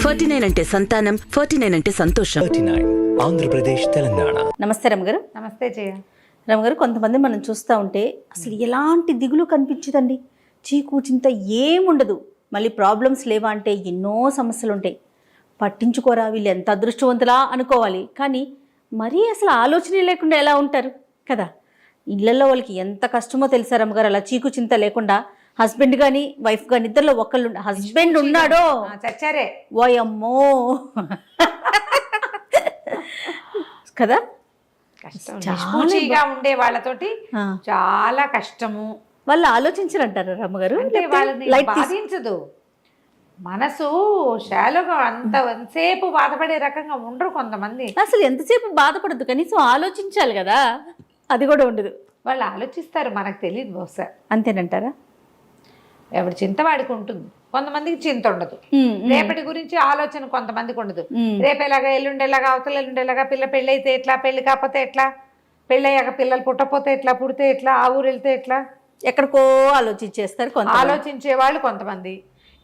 49 అంటే సంతానం, 49 అంటే సంతోషం. 39 ఆంధ్రప్రదేశ్ తెలంగాణ. నమస్తే రమగారు. నమస్తే జయ. రమగారు, కొంతమంది మనం చూస్తూ ఉంటే అసలు ఎలాంటి దిగులు కనిపించదండి, చీకు చింత ఏముండదు. మళ్ళీ ప్రాబ్లమ్స్ లేవా అంటే ఎన్నో సమస్యలు ఉంటాయి. పట్టించుకోరా, వీళ్ళు ఎంత అదృష్టవంతులా అనుకోవాలి. కానీ మరీ అసలు ఆలోచనే లేకుండా ఎలా ఉంటారు కదా. ఇళ్లలో వాళ్ళకి ఎంత కష్టమో తెలుసా రమగారు, అలా చీకు చింత లేకుండా. హస్బెండ్ కానీ వైఫ్ కానీ ఇద్దరిలో ఒకళ్ళు హస్బెండ్ ఉన్నాడో చచ్చారే ఓయమ్మో కదా. నిష్పూచిగా ఉండే వాళ్ళతోటి చాలా కష్టము. వాళ్ళు ఆలోచించరంటారు రమ్మగారు, అంటే వాళ్ళని బాధించదు మనసు. శాలోగా అంతసేపు బాధపడే రకంగా ఉండరు కొంతమంది. అసలు ఎంతసేపు బాధపడద్దు, కనీసం ఆలోచించాలి కదా. అది కూడా ఉండదు. వాళ్ళు ఆలోచిస్తారు, మనకు తెలియదు బహుశా. అంతేనంటారా? ఎవరి చింత వాడికి ఉంటుంది, కొంతమందికి చింత ఉండదు. రేపటి గురించి ఆలోచన కొంతమందికి ఉండదు. రేపేలాగా, ఎల్లుండేలాగా, అవతల ఎల్లుండేలాగా, పిల్ల పెళ్ళి అయితే ఎట్లా, పెళ్లి కాకపోతే ఎట్లా, పెళ్ళయ్యాక పిల్లలు పుట్టపోతే ఎట్లా, పుడితే ఎట్లా, ఆ ఊరు వెళ్తే ఎట్లా, ఎక్కడికో ఆలోచించేస్తారు. ఆలోచించే వాళ్ళు కొంతమంది,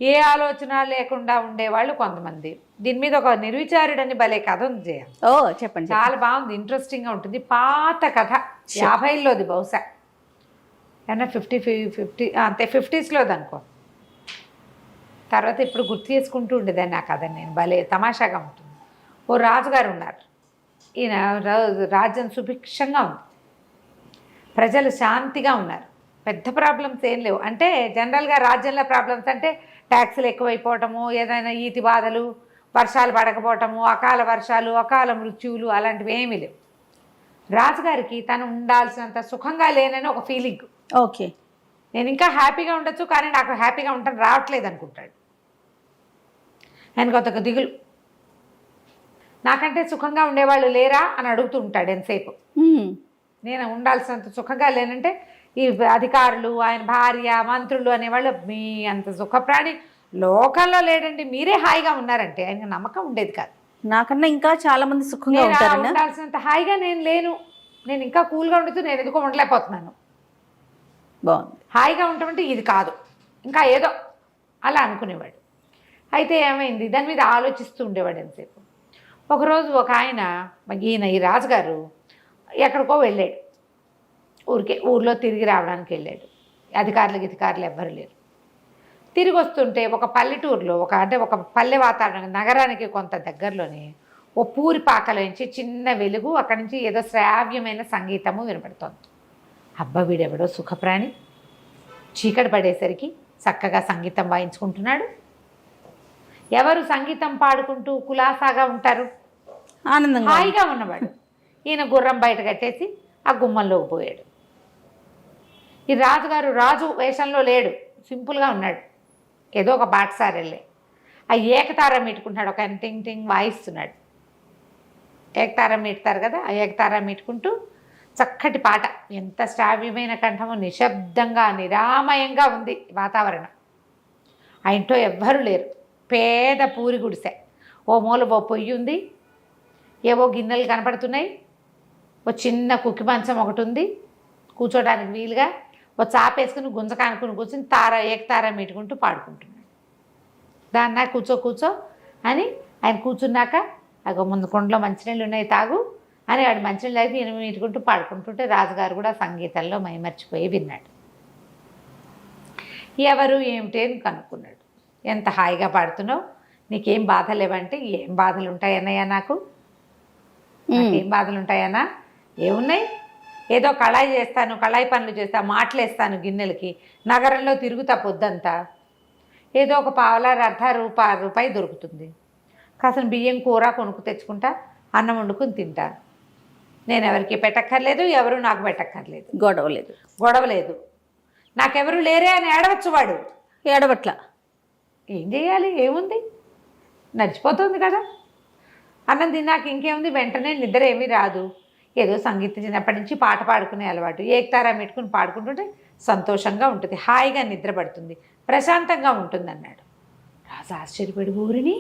ఏ ఆలోచన లేకుండా ఉండేవాళ్ళు కొంతమంది. దీని మీద ఒక నిర్విచారుడని భలే కథ ఉంది జయ. ఓ చెప్పండి. చాలా బాగుంది, ఇంట్రెస్టింగ్గా ఉంటుంది. పాత కథ, 50లోది బహుశా, ఏమన్నా 50 అంతే 50స్లోది అనుకో. తర్వాత ఇప్పుడు గుర్తు చేసుకుంటూ ఉండేదాన్ని ఆ కథని నేను. భలే తమాషాగా ఉంటుంది. ఓ రాజుగారు ఉన్నారు. ఈయన రాజ్యం సుభిక్షంగా ఉంది, ప్రజలు శాంతిగా ఉన్నారు, పెద్ద ప్రాబ్లమ్స్ ఏం లేవు. అంటే జనరల్గా రాజ్యంలో ప్రాబ్లమ్స్ అంటే ట్యాక్సులు ఎక్కువైపోవటము, ఏదైనా ఈతి బాధలు, వర్షాలు పడకపోవటము, అకాల వర్షాలు, అకాల మృత్యువులు, అలాంటివి ఏమీ లేవు. రాజుగారికి తను ఉండాల్సినంత సుఖంగా లేనని ఒక ఫీలింగ్. ఓకే, నేను ఇంకా హ్యాపీగా ఉండొచ్చు, కానీ నాకు హ్యాపీగా ఉండటం రావట్లేదు అనుకుంటాడు. ఆయనకు ఒక దిగులు, నాకంటే సుఖంగా ఉండేవాళ్ళు లేరా అని అడుగుతూ ఉంటాడు ఎంతసేపు. నేను ఉండాల్సినంత సుఖంగా లేనంటే ఈ అధికారులు, ఆయన భార్య, మంత్రులు అనేవాళ్ళు మీ అంత సుఖప్రాణి లోకంలో లేడండి, మీరే హాయిగా ఉన్నారంటే ఆయనకు నమ్మకం ఉండేది కాదు. నాకన్నా ఇంకా చాలా మంది సుఖంగా ఉంటారు. ఉండాల్సినంత హాయిగా నేను లేను, నేను ఇంకా కూల్గా ఉండొచ్చు, నేను ఎందుకో ఉండలేకపోతున్నాను. బాగుంది. హాయిగా ఉండటమంటే ఇది కాదు, ఇంకా ఏదో అలా అనుకునేవాడు. అయితే ఏమైంది, దాని మీద ఆలోచిస్తూ ఉండేవాడు ఎంతసేపు. ఒకరోజు ఒక ఆయన, ఈయన ఈ రాజుగారు ఎక్కడికో వెళ్ళాడు, ఊర్లో తిరిగి రావడానికి వెళ్ళాడు. అధికారులు ఎవ్వరు లేరు. తిరిగి వస్తుంటే ఒక పల్లెటూరులో ఒక పల్లె వాతావరణం, నగరానికి కొంత దగ్గరలోనే ఓ పూరి పాకలోంచి చిన్న వెలుగు, అక్కడి నుంచి ఏదో శ్రావ్యమైన సంగీతము వినపడుతోంది. అబ్బా, వీడెవడో సుఖప్రాణి, చీకటి పడేసరికి చక్కగా సంగీతం వాయించుకుంటున్నాడు. ఎవరు సంగీతం పాడుకుంటూ కులాసాగా ఉంటారు, ఆనందంగా హాయిగా ఉన్నవాడు. ఈయన గుర్రం బయట కట్టేసి ఆ గుమ్మంలోకి పోయాడు. ఈ రాజుగారు రాజు వేషంలో లేడు, సింపుల్గా ఉన్నాడు. ఏదో ఒక బాటసారి వెళ్ళే ఆ ఏకతార మీటుకుంటున్నాడు. ఒక ఆయన టింగ్ టింగ్ వాయిస్తున్నాడు. ఏకతార మీటుతారు కదా, ఆ ఏకతార మీటుకుంటూ చక్కటి పాట, ఎంత శ్రావ్యమైన కంఠము, నిశ్శబ్దంగా నిరామయంగా ఉంది వాతావరణం. ఆ ఇంట్లో ఎవ్వరూ లేరు, పేద పూరి గుడిసె. ఓ మూల ఓ పొయ్యి ఉంది, ఏవో గిన్నెలు కనపడుతున్నాయి, ఓ చిన్న కుక్కి మంచం ఒకటి ఉంది కూర్చోడానికి వీలుగా. ఓ చాపేసుకుని గుంజకానుకుని కూర్చుని ఏకతార మీటుకుంటూ పాడుకుంటున్నాడు. దాన్న కూర్చో అని ఆయన కూర్చున్నాక, అగో ముందు కొండలో మంచినీళ్ళు ఉన్నాయి తాగు అని వాడు మంచినీళ్ళు తాగి ఈయన మీటుకుంటూ పాడుకుంటుంటే రాజుగారు కూడా సంగీతంలో మైమర్చిపోయి విన్నాడు. ఎవరు ఏమిటి అని కనుక్కున్నాడు. ఎంత హాయిగా పాడుతున్నావు, నీకేం బాధ లేవంటే, ఏం బాధలు ఉంటాయన్నయ్యా, నాకేం బాధలు ఉంటాయన్నా, ఏమున్నాయి, ఏదో కళాయి పనులు చేస్తా, మాటలేస్తాను గిన్నెలకి, నగరంలో తిరుగుతా పొద్దంతా, ఏదో ఒక పావలా రూపాయి దొరుకుతుంది, కాసిన బియ్యం కూర కొనుక్కు తెచ్చుకుంటా, అన్నం వండుకుని తింటా. నేను ఎవరికి పెట్టక్కర్లేదు, ఎవరు నాకు పెట్టక్కర్లేదు, గొడవ లేదు, నాకెవరు లేరే అని ఏడవచ్చు. వాడు ఏడవట్ల, ఏం చేయాలి, ఏముంది, నడిచిపోతుంది కదా. అన్నం తిన్నాక ఇంకేముంది, వెంటనే నిద్ర ఏమీ రాదు. ఏదో సంగీతం చిన్నప్పటి నుంచి పాట పాడుకునే అలవాటు, ఏకతారా పెట్టుకుని పాడుకుంటుంటే సంతోషంగా ఉంటుంది, హాయిగా నిద్ర పడుతుంది, ప్రశాంతంగా ఉంటుంది అన్నాడు. రాజు ఆశ్చర్యపడి, ఊరిని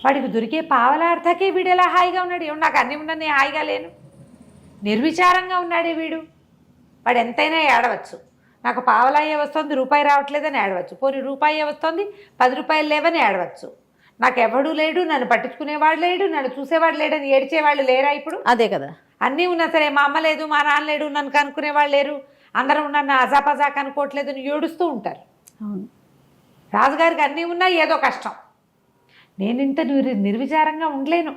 వాడికి దొరికే పావలార్థకే వీడు ఎలా హాయిగా ఉన్నాడు, ఏమో నాకు అన్నీ ఉన్నా నేను హాయిగా లేను, నిర్విచారంగా ఉన్నాడే వీడు. వాడు ఎంతైనా ఏడవచ్చు, నాకు పావలాయే వస్తుంది, రూపాయి రావట్లేదని ఏడవచ్చు, పోనీ రూపాయే వస్తుంది, 10 రూపాయలు లేవని ఏడవచ్చు. నాకెవడూ లేడు, నన్ను పట్టించుకునేవాడు లేడు, నన్ను చూసేవాడు లేడని ఏడ్చేవాళ్ళు లేరా ఇప్పుడు? అదే కదా. అన్నీ ఉన్నా సరే మా అమ్మ లేదు, మా నాన్న లేడు, నన్ను కనుక్కునేవాళ్ళు లేరు, అందరూ నన్ను అజాపజా కనుక్కోవట్లేదు అని ఏడుస్తూ ఉంటారు. అవును. రాజుగారికి అన్నీ ఉన్నా ఏదో కష్టం. నేను ఇంత నిర్విచారంగా ఉండలేను,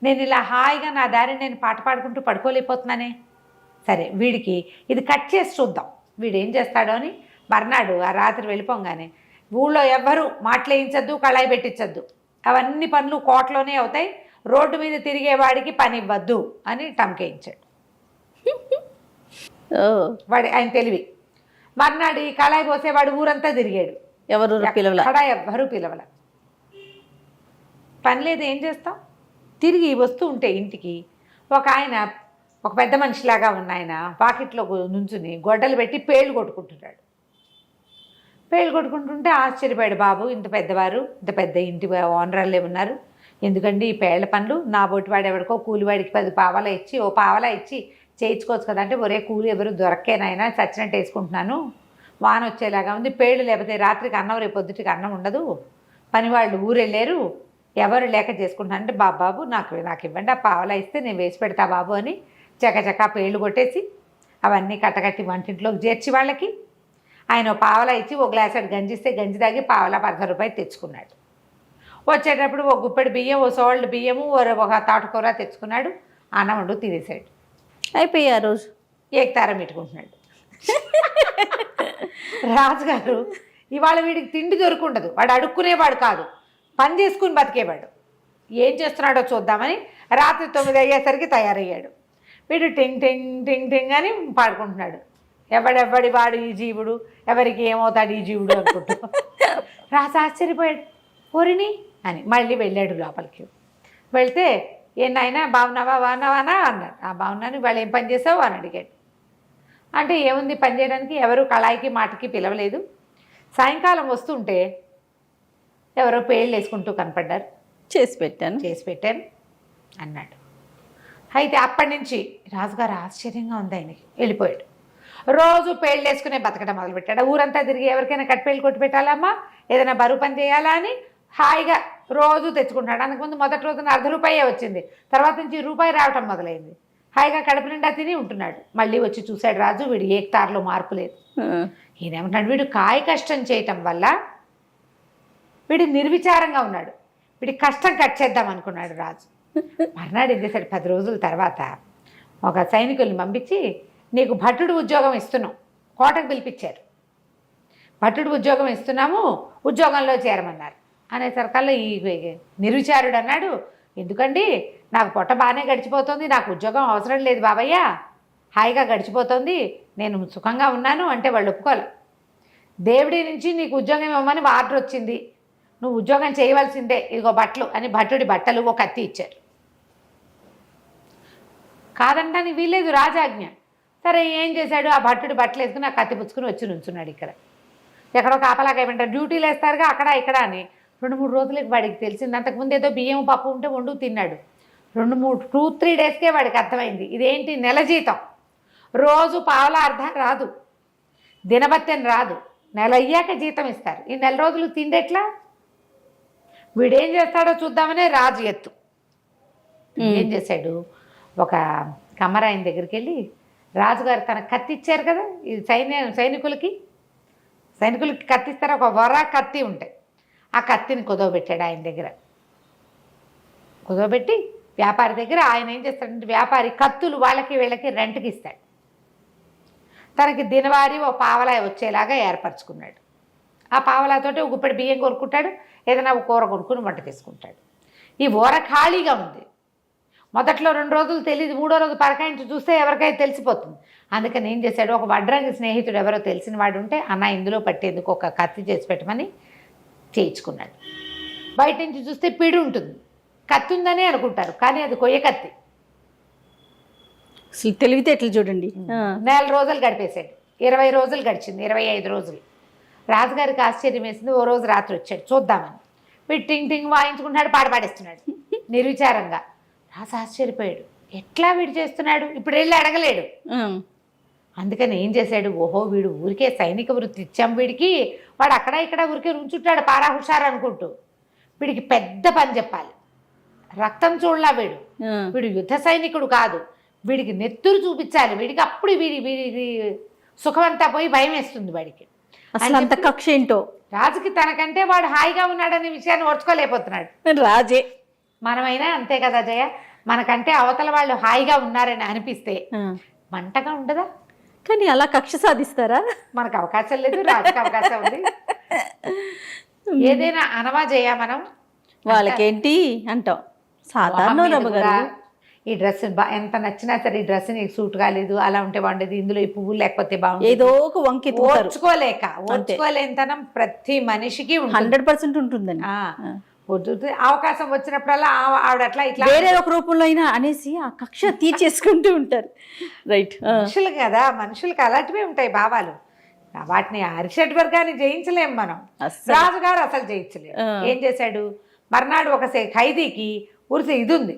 నేను ఇలా హాయిగా నా దారి నేను పాట పాడుకుంటూ పడుకోలేకపోతున్నానే. సరే వీడికి ఇది కట్ చేసి చూద్దాం, వీడు ఏం చేస్తాడో అని మర్నాడు ఆ రాత్రి వెళ్ళిపోగానే ఊళ్ళో ఎవ్వరూ మాటలేయించద్దు, కళాయి పెట్టించద్దు, అవన్నీ పనులు కోటలోనే అవుతాయి, రోడ్డు మీద తిరిగేవాడికి పని ఇవ్వద్దు అని టంకేయించాడు. వాడి ఆయన తెలివి. మర్నాడు ఈ కళాయి పోసేవాడు ఊరంతా తిరిగాడు, ఎవరు పిలవల, ఎవ్వరూ పిలవల. పని లేదు, ఏం చేస్తాం? తిరిగి వస్తూ ఉంటే ఇంటికి ఒక పెద్ద మనిషిలాగా ఉన్న ఆయన పాకెట్లో నుంచుని గొడ్డలు పెట్టి పేళ్ళు కొట్టుకుంటున్నాడు. పేళ్ళు కొట్టుకుంటుంటే ఆశ్చర్యపోయాడు బాబు, ఇంత పెద్దవారు, ఇంత పెద్ద ఇంటి ఓనర్లే ఉన్నారు, ఎందుకండి ఈ పేళ్ల పనులు? నా బొట్టివాడు ఎవరికో కూలివాడికి 10 పావలా ఇచ్చి ఓ పావలా ఇచ్చి చేయించుకోవచ్చు కదా అంటే, ఒరే కూలి ఎవరు దొరక్కేనైనా చచ్చినట్టు వేసుకుంటున్నాను, వాన వచ్చేలాగా ఉంది, పేళ్ళు లేకపోతే రాత్రికి అన్నం రేపు పొద్దుటికి అన్నం ఉండదు, పనివాళ్ళు ఊరెళ్ళారు, ఎవరు లేక చేసుకుంటున్నాను అంటే, బాబు నాకు ఇవ్వండి, ఆ పావలా ఇస్తే నేను వేసి పెడతా బాబు అని చకచకా పేళ్ళు కొట్టేసి అవన్నీ కట్టకట్టి వంటింట్లోకి చేర్చి వాళ్ళకి ఆయన పావలా ఇచ్చి ఒక గ్లాసెడ్ గంజి ఇస్తే గంజి తాగి పావలా 10 రూపాయలు తెచ్చుకున్నాడు. వచ్చేటప్పుడు ఒక గుప్పెడు బియ్యం, ఓ సోల్డ్ బియ్యము, ఒక తాటుకూర తెచ్చుకున్నాడు, అన్నం వండు తినేసాడు. అయిపోయి ఆ రోజు ఏకతారం పెట్టుకుంటున్నాడు. రాజుగారు ఇవాళ వీడికి తిండి దొరుకుండదు, వాడు అడుక్కునేవాడు కాదు, పని చేసుకుని బతికేవాడు. ఏం చేస్తున్నాడో చూద్దామని రాత్రి 9 అయ్యేసరికి తయారయ్యాడు. వీడు టింగ్ టింగ్ టింగ్ టింగ్ అని పాడుకుంటున్నాడు. ఎవడెవ్వడి వాడు ఈ జీవుడు, ఎవరికి ఏమవుతాడు ఈ జీవుడు అనుకుంటూ. రాజు ఆశ్చర్యపోయాడు, పోరిని అని మళ్ళీ వెళ్ళాడు లోపలికి. వెళ్తే నాయనా బాగున్నావా అన్నాడు. బాగున్నాను, వాళ్ళు ఏం పని చేసావు అని అడిగాడు. అంటే ఏముంది పని చేయడానికి, ఎవరు కళాయికి మాటకి పిలవలేదు, సాయంకాలం వస్తుంటే ఎవరో పేళ్ళు వేసుకుంటూ కనపడ్డారు, చేసి పెట్టాను అన్నాడు. అయితే అప్పటి నుంచి రాజుగారు ఆశ్చర్యంగా ఉంది ఆయనకి, వెళ్ళిపోయాడు. రోజు పేళ్ళు వేసుకునే బతకడం మొదలుపెట్టాడు. ఊరంతా తిరిగి ఎవరికైనా కట్టిపేళ్ళు కొట్టి పెట్టాలమ్మా, ఏదైనా బరువు పని చేయాలా అని హాయిగా రోజు తెచ్చుకుంటాడు. అందుకుముందు మొదటి రోజున ₹1 వచ్చింది, తర్వాత నుంచి రూపాయి రావటం మొదలైంది. హాయిగా కడుపు నిండా తిని ఉంటున్నాడు. మళ్ళీ వచ్చి చూశాడు రాజు, వీడు ఏకతారులో మార్పు లేదు. ఈయనేమంటాడు, వీడు కాయ కష్టం చేయటం వల్ల వీడు నిర్విచారంగా ఉన్నాడు, వీడి కష్టం కట్ చేద్దాం అనుకున్నాడు రాజు. మర్నాడు ఏం చేశాడు, 10 రోజుల తర్వాత ఒక సైనికుల్ని పంపించి, నీకు భటుడు ఉద్యోగం ఇస్తున్నాం, కోటకు పిలిపించారు, భటుడు ఉద్యోగం ఇస్తున్నాము, ఉద్యోగంలో చేరమన్నారు. అనేసరికల్లా ఈ నిర్విచారుడు అన్నాడు, ఎందుకండి నాకు పొట్ట బాగానే గడిచిపోతుంది, నాకు ఉద్యోగం అవసరం లేదు బాబయ్య, హాయిగా గడిచిపోతుంది, నేను సుఖంగా ఉన్నాను అంటే వాళ్ళు ఒప్పుకోవాలి. దేవుడి నుంచి నీకు ఉద్యోగం ఇవ్వమని ఆర్డర్ వచ్చింది, నువ్వు ఉద్యోగం చేయవలసిందే, ఇదిగో బట్టలు అని భట్టుడి బట్టలు ఒక కత్తి ఇచ్చారు. కాదంటానికి వీల్లేదు, రాజాజ్ఞ. సరే ఏం చేశాడు, ఆ భట్టుడి బట్టలు వేసుకుని ఆ కత్తి పుచ్చుకుని వచ్చి నుంచున్నాడు. ఎక్కడో కాపలాగా ఏమంటారు, డ్యూటీలు వేస్తారుగా అక్కడ ఇక్కడ అని. 2-3 రోజులకి వాడికి తెలిసింది, అంతకుముందు ఏదో బియ్యం పప్పు ఉంటే వండు తిన్నాడు. 2-3 డేస్కే వాడికి అర్థమైంది, ఇదేంటి నెల జీతం, రోజు పావలా అర్ధం రాదు, దినబత్తెని రాదు, నెల అయ్యాక జీతం ఇస్తారు, ఈ నెల రోజులు తిండెట్లా? వీడేం చేస్తాడో చూద్దామనే రాజు ఎత్తు. ఏం చేశాడు, ఒక కమ్మరాయన దగ్గరికి వెళ్ళి, రాజుగారు తన కత్తి ఇచ్చారు కదా, ఇది సైనికులకి కత్తిస్తారు, ఒక వరా కత్తి ఉంటాయి, ఆ కత్తిని కుదవబెట్టాడు ఆయన దగ్గర. కుదవబెట్టి వ్యాపారి దగ్గర ఆయన ఏం చేస్తాడంటే, వ్యాపారి కత్తులు వాళ్ళకి వీళ్ళకి రెంట్కి ఇస్తాడు. తనకి దినవారీ ఓ పావలా వచ్చేలాగా ఏర్పరచుకున్నాడు. ఆ పావలాతోటి ఒక గుప్పెడు బియ్యం కొనుక్కుంటాడు, ఏదైనా ఒక కూర కొనుక్కుని వంట చేసుకుంటాడు. ఈ ఊర ఖాళీగా ఉంది. మొదట్లో 2 రోజులు తెలియదు, 3వ రోజు పరకాయించి చూస్తే ఎవరికైనా తెలిసిపోతుంది. అందుకని ఏం చేశాడు, ఒక వడ్రంగి స్నేహితుడు ఎవరో తెలిసిన వాడు ఉంటే, అన్న ఇందులో పట్టేందుకు ఒక కత్తి చేసి పెట్టమని చేయించుకున్నాడు. బయట నుంచి చూస్తే పిడి ఉంటుంది, కత్తి ఉందని అనుకుంటారు, కానీ అది కొయ్య కత్తి. తెలివితేటలు చూడండి. 4 రోజులు గడిపేశాడు, 20 రోజులు గడిచింది, 25 రోజులు. రాజుగారికి ఆశ్చర్యం వేసింది. ఓ రోజు రాత్రి వచ్చాడు చూద్దామని, వీడు టింగ్ టింగ్ వాయించుకుంటున్నాడు, పాడపాడేస్తున్నాడు నిర్విచారంగా. రాజు ఆశ్చర్యపోయాడు, ఎట్లా వీడు చేస్తున్నాడు, ఇప్పుడు వెళ్ళి అడగలేడు. అందుకని ఏం చేశాడు, ఓహో వీడు ఊరికే సైనిక వృత్తి ఇచ్చాం వీడికి, వాడు అక్కడ ఇక్కడ ఊరికే ఉంచుంటాడు పారా హుషారు అనుకుంటూ. వీడికి పెద్ద పని చెప్పాలి. రక్తం చూడలా వీడు యుద్ధ సైనికుడు కాదు, వీడికి నెత్తురు చూపించాలి. వీడికి అప్పుడు వీడి సుఖమంతా పోయి భయం వేస్తుంది వాడికి. అసలు అంత కక్ష ఏంటో రాజుకి తనకంటే వాడు హాయిగా ఉన్నాడనే విషయాన్ని ఓర్చుకోలేకపోతున్నాడు. రాజే. మనమైనా అంతే కదా జయ, మనకంటే అవతల వాళ్ళు హాయిగా ఉన్నారని అనిపిస్తే మంటగా ఉండదా? కానీ అలా కక్ష సాధిస్తారా? మనకు అవకాశం లేదు, రాజుకి అవకాశం ఉంది. ఏదైనా అనవా జయ మనం, వాళ్ళకేంటి అంటాం. సాధారణ రమ్మగారు ఈ డ్రెస్ ఎంత నచ్చినా సరే ఈ డ్రెస్ నీకు సూట్ కాలేదు, అలా ఉంటే బాగుండేది, ఇందులో ఈ పువ్వులు లేకపోతే బాగుంటుంది, ఏదో ఒక వంకి ఓర్చుకోలేనితనం ప్రతి మనిషికి 100% ఉంటుందండి. అవకాశం వచ్చినప్పుడల్లా ఆవిడ అట్లా ఇట్లా వేరే ఒక రూపంలో అయినా అనేసి ఆ కక్ష తీర్చేసుకుంటూ ఉంటారు. రైట్. మనుషులు కదా, మనుషులకి అలాంటివే ఉంటాయి భావాలు. వాటిని అరిషడ్ వర్గాన్ని జయించలేం మనం. రాజుగారు అసలు జయించలేము. ఏం చేశాడు, మర్నాడు ఒక ఖైదీకి ఉరిసి ఇది ఉంది,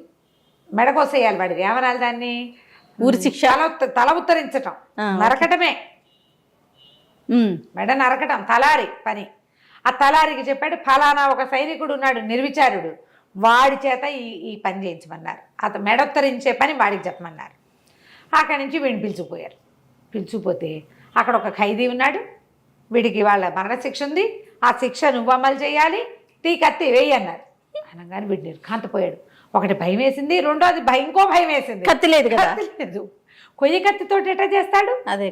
మెడకోసేయాలి. వాడికి ఏమనాలి దాన్ని, ఊరి శిక్ష, తల ఉత్తరించటం, నరకటమే. మెడ నరకటం తలారి పని. ఆ తలారికి చెప్పాడు, ఫలానా ఒక సైనికుడు ఉన్నాడు నిర్విచారుడు, వాడి చేత ఈ పని చేయించమన్నారు. అతను మెడొత్తరించే పని వాడికి చెప్పమన్నారు. అక్కడి నుంచి వీడిని పిలుచుకుపోయారు. పిలుచుకుపోతే అక్కడ ఒక ఖైదీ ఉన్నాడు, వీడికి వాళ్ళ మరణశిక్ష ఉంది, ఆ శిక్ష నువ్వు అమలు చేయాలి, కత్తి వేయి అన్నారు. అనగానే వీడు నిర్ఘాంతపోయాడు. ఒకటి భయం వేసింది, రెండోది ఇంకో భయం వేసింది. కత్తి లేదు కదా, లేదు. కొయ్య కత్తితో ఎట్లా చేస్తాడు? అదే.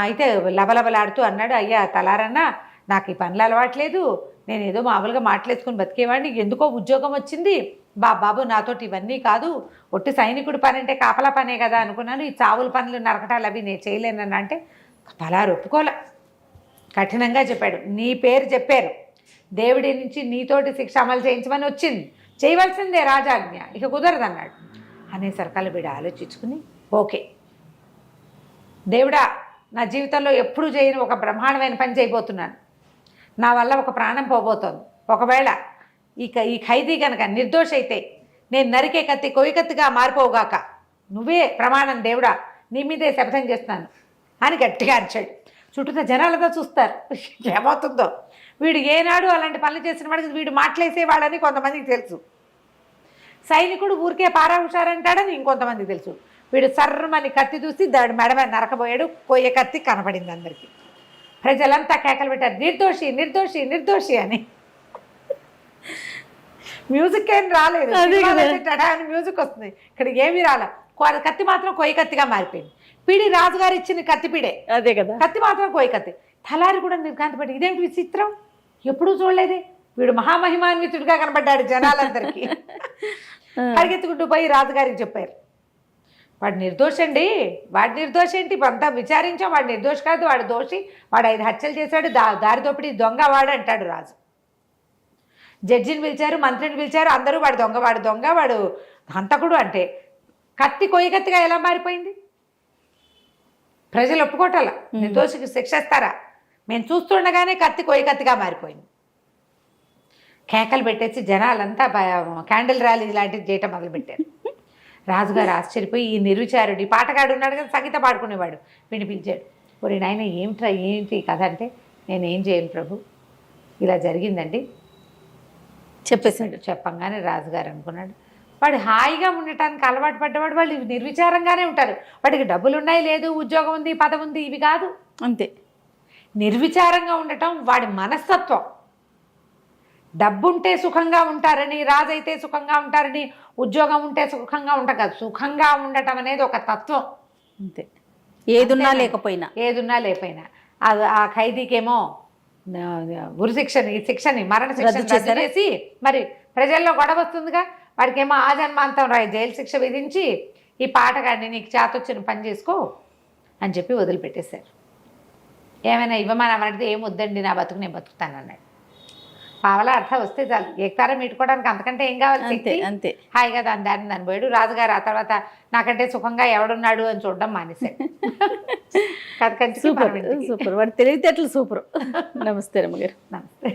అయితే లబలబలాడుతూ అన్నాడు, అయ్యా తలారన్నా, నాకు ఈ పనులు అలవాట్లేదు, నేను ఏదో మామూలుగా మాటలేసుకుని బతికేవాడిని, ఎందుకో ఉద్యోగం వచ్చింది, బాబు నాతోటి ఇవన్నీ కాదు, ఒట్టి సైనికుడి పని అంటే కాపలా పనే కదా అనుకున్నాను, ఈ చావుల పనులు నరకటాలు అవి నేను చేయలేనన్నా. అంటే తలారు ఒప్పుకోలే, కఠినంగా చెప్పాడు. నీ పేరు చెప్పారు, దేవుడి నుంచి నీతోటి శిక్ష అమలు చేయించమని వచ్చింది, చేయవలసిందే రాజాజ్ఞ, ఇక కుదరదన్నాడు. అనేసరికల్లా వీడు ఆలోచించుకుని, ఓకే దేవుడా, నా జీవితంలో ఎప్పుడూ చేయని ఒక బ్రహ్మాండమైన పని చేయబోతున్నాను, నా వల్ల ఒక ప్రాణం పోబోతోంది, ఒకవేళ ఈ ఖైదీ కనుక నిర్దోషి అయితే నేను నరికే కత్తి కొయ్యి కత్తిగా మారిపోవుగాక, నువ్వే ప్రమాణం దేవుడా, నీ మీదే శపథం చేస్తున్నాను అని గట్టిగా అరిచాడు. చుట్టూ జనాలతో చూస్తారు ఏమవుతుందో. వీడు ఏనాడు అలాంటి పనులు చేసిన వాడికి వీడు మాటలేసేవాడని కొంతమందికి తెలుసు, సైనికుడు ఊరికే పారా హుషారంటాడని ఇంకొంతమందికి తెలుసు. వీడు సర్రమని కత్తి చూసి దాడి మెడ మీద నరకబోయాడు. కొయ్య కత్తి కనపడింది అందరికీ. ప్రజలంతా కేకలు పెట్టారు, నిర్దోషి నిర్దోషి నిర్దోషి అని. మ్యూజిక్ ఏం రాలేదు, మ్యూజిక్ వస్తుంది, ఇక్కడ ఏమీ రాలే. కత్తి మాత్రం కొయ్య కత్తిగా మారిపోయింది. పిడి రాజుగారు ఇచ్చిన కత్తి పిడే, అదే కదా, కత్తి మాత్రం కొయ్య కత్తి. తలారి కూడా నిర్ఘాంతపడి, ఇదేంటి విచిత్రం, ఎప్పుడూ చూడలేదే, వీడు మహామహిమాన్వితుడిగా కనబడ్డాడు జనాలందరికీ. పరిగెత్తుకుంటూ పోయి రాజుగారికి చెప్పారు, వాడు నిర్దోషండి, వాడు నిర్దోషి ఏంటి, అంతా విచారించాం, వాడు నిర్దోషి కాదు, వాడు దోషి, వాడు 5 హత్యలు చేశాడు, దారి దోపిడి దొంగ వాడు అంటాడు రాజు. జడ్జిని పిలిచారు, మంత్రిని పిలిచారు, అందరూ వాడు దొంగ వాడు హంతకుడు అంటే. కత్తి కొయ్య కత్తిగా ఎలా మారిపోయింది? ప్రజలు ఒప్పుకోటాల, నిర్దోషికి శిక్షిస్తారా? మేము చూస్తుండగానే కత్తి కొయ్య కత్తిగా మారిపోయింది. కేకలు పెట్టేసి జనాలంతా క్యాండిల్ ర్యాలీ లాంటిది చేయటం మొదలుపెట్టారు. రాజుగారు ఆశ్చర్యపోయి, ఈ నిర్విచారుడు, ఈ పాటగాడు ఉన్నాడు కదా, సంగీత పాడుకునేవాడు, వీడిని పిలిచాడు. ఒరే నాయన, ఏంటి కథ అంటే, నేనేం చేయను ప్రభు, ఇలా జరిగిందండి చెప్పేశాడు. చెప్పంగానే రాజుగారు అనుకున్నాడు, వాడు హాయిగా ఉండటానికి అలవాటు పడ్డవాడు, వాళ్ళు నిర్విచారంగానే ఉంటారు, వాడికి డబ్బులు ఉన్నాయి, లేదు ఉద్యోగం ఉంది, పదవి ఉంది, ఇవి కాదు, అంతే. నిర్విచారంగా ఉండటం వాడి మనస్తత్వం. డబ్బుంటే సుఖంగా ఉంటారని, రాజైతే సుఖంగా ఉంటారని, ఉద్యోగం ఉంటే సుఖంగా ఉంటాం కాదు, సుఖంగా ఉండటం అనేది ఒక తత్వం, అంతే. ఏదున్నా లేకపోయినా ఆ ఖైదీకేమో శిక్షని మరణ శిక్షని రద్దు చేసి, మరి ప్రజల్లో గొడవ వస్తుందిగా, వాడికేమో ఆజన్మాంతం జైలు శిక్ష విధించి, ఈ పాటగాడిని నీకు చేతొచ్చిన పని చేసుకో అని చెప్పి వదిలిపెట్టేశారు. ఏమైనా ఇవ్వమని అడిగితే ఏం వద్దండి, నా బతుకు నేను బతుకుతాను అన్నాడు. పావలా అర్థం వస్తే చాలు, ఏకతారం మీటుకోవడానికి అంతకంటే ఏం కావాలి, అంతే అంతే. హాయిగా దాన్ని పోయాడు. రాజుగారు ఆ తర్వాత నాకంటే సుఖంగా ఎవడున్నాడు అని చూడడం మానేశాడు. సూపర్, వాడి తెలివితేటలు సూపర్. నమస్తే రమ్మగారు. నమస్తే.